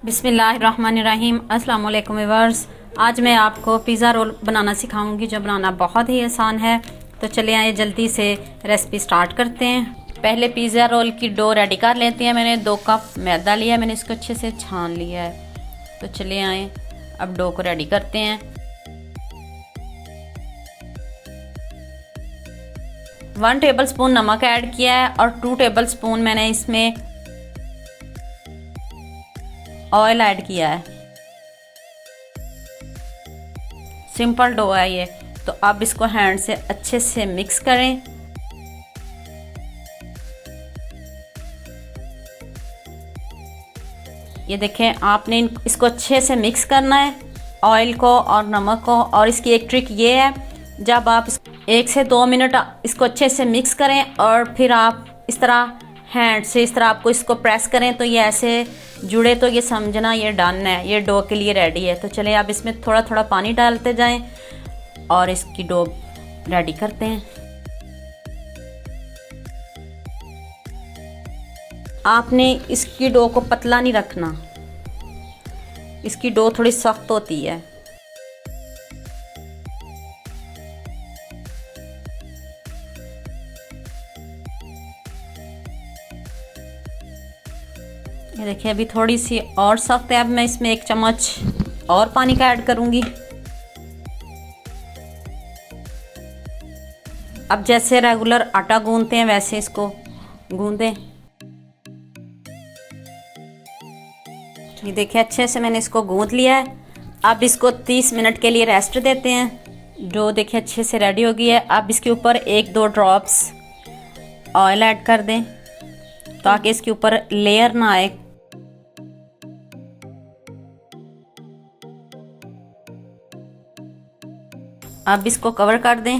बिस्मिल्लाहिर्रहमानिर्रहीम। अस्सलाम वालेकुम व्यूअर्स। आज मैं आपको पिज़्ज़ा रोल बनाना सिखाऊंगी जो बनाना बहुत ही आसान है। तो चलिए आइए जल्दी से रेसिपी स्टार्ट करते हैं। पहले पिज़्ज़ा रोल की डो रेडी कर लेते हैं। मैंने 2 कप मैदा लिया है, मैंने इसको अच्छे से छान लिया है। तो चलिए आए अब डो को रेडी करते हैं। 1 टेबलस्पून नमक ऐड किया है और 2 टेबलस्पून मैंने इसमें ऑयल ऐड किया है। सिंपल डो है ये। तो अब इसको हैंड से अच्छे से मिक्स करें। ये देखें, आपने इसको अच्छे से मिक्स करना है, ऑयल को और नमक को। और इसकी एक ट्रिक ये है, जब आप 1 से 2 मिनट इसको अच्छे से मिक्स करें और फिर आप इस तरह हैंड से इस तरह आपको इसको प्रेस करें तो ये ऐसे जुड़े तो ये समझना ये डन है, ये डो के लिए रेडी है। तो चलिए आप इसमें थोड़ा थोड़ा पानी डालते जाएं और इसकी डो रेडी करते हैं। आपने इसकी डो को पतला नहीं रखना, इसकी डो थोड़ी सख्त होती है। ये देखिए अभी थोड़ी सी और सख्त है। अब मैं इसमें 1 चम्मच और पानी का ऐड करूंगी। अब जैसे रेगुलर आटा गूंदते हैं वैसे इसको गूंदें। ये देखिए अच्छे से मैंने इसको गूंद लिया है। अब इसको 30 मिनट के लिए रेस्ट देते हैं। डो देखिए अच्छे से रेडी हो गई है। अब इसके ऊपर 1-2 ड्रॉप्स ऑयल ऐड कर दें ताकि इसके ऊपर लेयर ना आए। अब इसको कवर कर दें।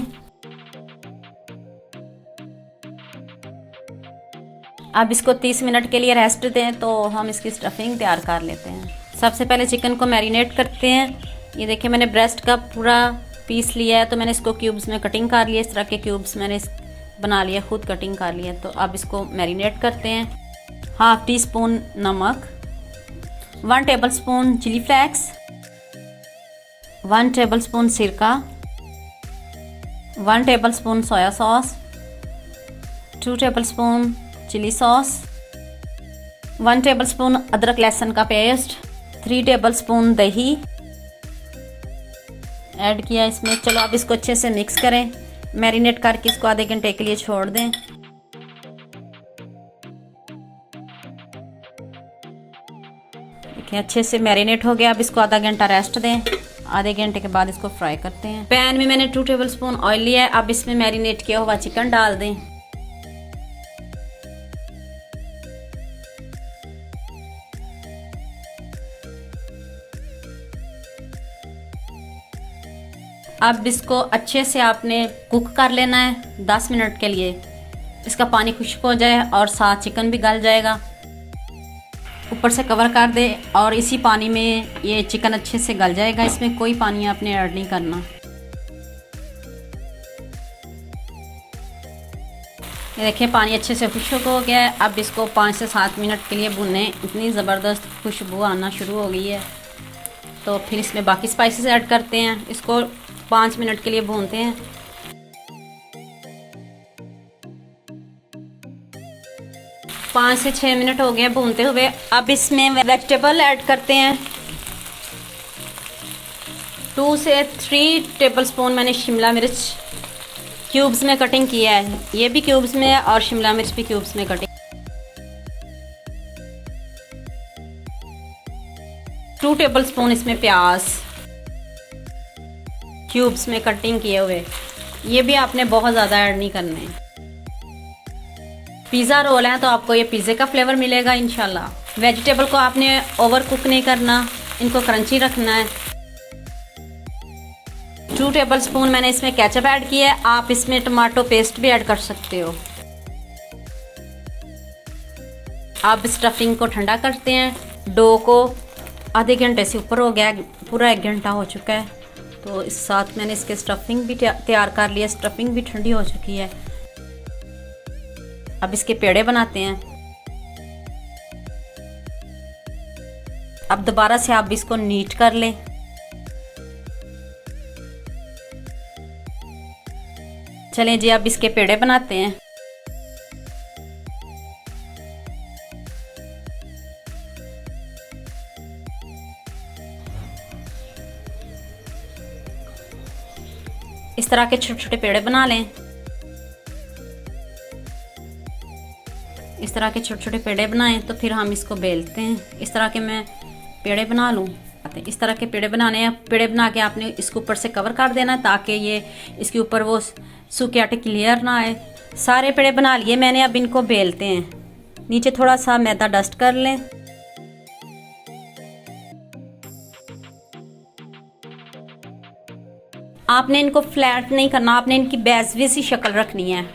अब इसको 30 मिनट के लिए रेस्ट दें तो हम इसकी स्टफिंग तैयार कर लेते हैं। सबसे पहले चिकन को मैरिनेट करते हैं। ये देखिए मैंने ब्रेस्ट का पूरा पीस लिया है, तो मैंने इसको क्यूब्स में कटिंग कर लिया। इस तरह के क्यूब्स मैंने बना लिया, खुद कटिंग कर लिया। तो अब इसको मैरिनेट करते हैं। 1/2 टीस्पून नमक, 1 टेबलस्पून चिली फ्लेक्स, 1 टेबलस्पून सिरका, 1 tablespoon soya sauce, 2 tablespoon chilli sauce, 1 tablespoon अदरक लहसुन का पेस्ट, 3 टेबलस्पून दही ऐड किया इसमें। चलो अब इसको अच्छे से मिक्स करें। मैरिनेट करके इसको आधे घंटे के लिए छोड़ दें। देखिए अच्छे से मैरिनेट हो गया। अब इसको आधा घंटा रेस्ट दें। आधे घंटे के बाद इसको फ्राई करते हैं। पैन में मैंने 2 टेबलस्पून ऑयल लिया है। अब इसमें मैरिनेट किया हुआ चिकन डाल दें। अब इसको अच्छे से आपने कुक कर लेना है 10 मिनट के लिए। इसका पानी खुश्क हो जाए और साथ चिकन भी गल जाएगा। ऊपर से कवर कर दे और इसी पानी में ये चिकन अच्छे से गल जाएगा। इसमें कोई पानी आपने ऐड नहीं करना। ये देखिए पानी अच्छे से खुश्क हो गया है। अब इसको 5 से 7 मिनट के लिए भूनें। इतनी ज़बरदस्त खुशबू आना शुरू हो गई है। तो फिर इसमें बाकी स्पाइसेस ऐड करते हैं। इसको 5 मिनट के लिए भूनते हैं। पाँच से 6 मिनट हो गए भूनते हुए। अब इसमें वेजिटेबल ऐड करते हैं। 2 से 3 टेबलस्पून मैंने शिमला मिर्च क्यूब्स में कटिंग किया है। ये भी क्यूब्स में और शिमला मिर्च भी क्यूब्स में कटिंग। 2 टेबलस्पून इसमें प्याज क्यूब्स में कटिंग किए हुए। ये भी आपने बहुत ज़्यादा ऐड नहीं करने। पिज़्ज़ा रोल है तो आपको ये पिज़्ज़े का फ्लेवर मिलेगा इंशाल्लाह। वेजिटेबल को आपने ओवर कुक नहीं करना, इनको क्रंची रखना है। 2 टेबलस्पून मैंने इसमें केचप ऐड किया है। आप इसमें टमाटो पेस्ट भी ऐड कर सकते हो। अब स्टफिंग को ठंडा करते हैं। डो को आधे घंटे से ऊपर हो गया, पूरा 1 घंटा हो चुका है। तो इस साथ मैंने इसके स्टफिंग भी तैयार कर लिया। स्टफिंग भी ठंडी हो चुकी है। अब इसके पेड़े बनाते हैं। अब दोबारा से आप इसको नीट कर लें। चलें जी, अब इसके पेड़े बनाते हैं। इस तरह के छोटे छोटे पेड़े बना लें। इस तरह के छोटे छोटे पेड़े बनाएं तो फिर हम इसको बेलते हैं। इस तरह के मैं पेड़े बना लूँ। इस तरह के पेड़े बनाने हैं। पेड़े बना के आपने इसके ऊपर से कवर कर देना ताकि ये इसके ऊपर वो सूखे आटे की लेयर ना आए। सारे पेड़े बना लिए मैंने, अब इनको बेलते हैं। नीचे थोड़ा सा मैदा डस्ट कर लें। आपने इनको फ्लैट नहीं करना, आपने इनकी बेज़वी सी शक्ल रखनी है।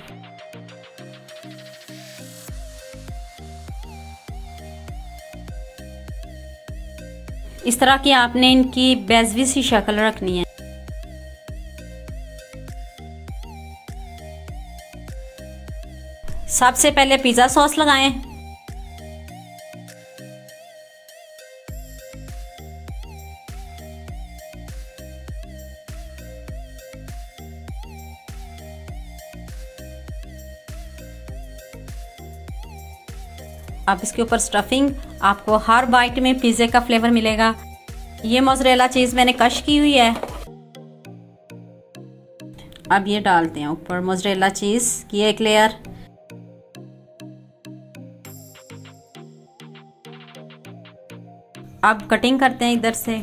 इस तरह की आपने इनकी बेज़वी सी शक्ल रखनी है। सबसे पहले पिज़्ज़ा सॉस लगाएं। अब इसके ऊपर स्टफिंग, आपको हर बाइट में पिज़्ज़े का फ्लेवर मिलेगा। ये मोज़रेला चीज़ मैंने कश की हुई है। अब ये डालते हैं ऊपर मोज़रेला चीज़ की एक लेयर। अब कटिंग करते हैं इधर से।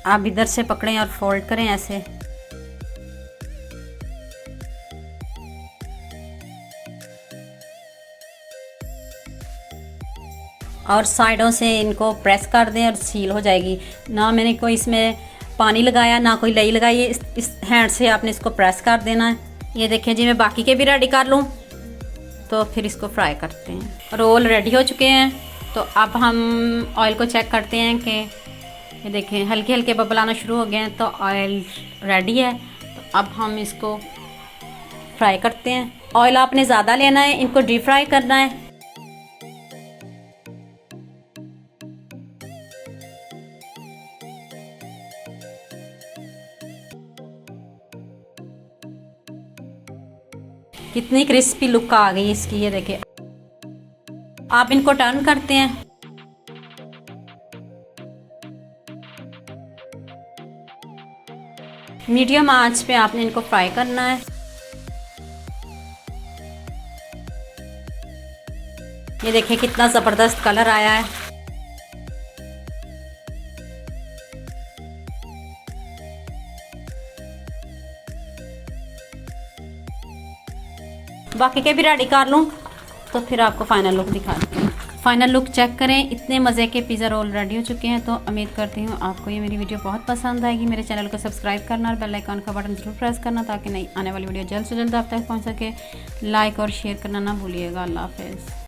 आप इधर से पकड़ें और फोल्ड करें ऐसे। और साइडों से इनको प्रेस कर दें और सील हो जाएगी। ना मैंने कोई इसमें पानी लगाया ना कोई लई लगाई है। इस हैंड से आपने इसको प्रेस कर देना है। ये देखें जी, मैं बाकी के भी रेडी कर लूँ तो फिर इसको फ्राई करते हैं। रोल रेडी हो चुके हैं। तो अब हम ऑयल को चेक करते हैं कि ये देखें हल्के हल्के बबल आना शुरू हो गए हैं, तो ऑयल रेडी है। तो अब हम इसको फ्राई करते हैं। ऑयल आपने ज़्यादा लेना है, इनको डीप फ्राई करना है। कितनी क्रिस्पी लुक आ गई इसकी, ये देखिए। आप इनको टर्न करते हैं। मीडियम आंच पे आपने इनको फ्राई करना है। ये देखिए कितना ज़बरदस्त कलर आया है। बाकी के भी रेडी कर लूँ तो फिर आपको फाइनल लुक दिखाती हूँ। फाइनल लुक चेक करें। इतने मज़े के पिज़्ज़ा रोल रेडी हो चुके हैं। तो उम्मीद करती हूँ आपको ये मेरी वीडियो बहुत पसंद आएगी। मेरे चैनल को सब्सक्राइब करना और बेल आइकन का बटन जरूर प्रेस करना ताकि नई आने वाली वीडियो जल्द से जल्द आप तक पहुँच सके। लाइक और शेयर करना ना भूलिएगा। अल्लाह हाफ़िज़।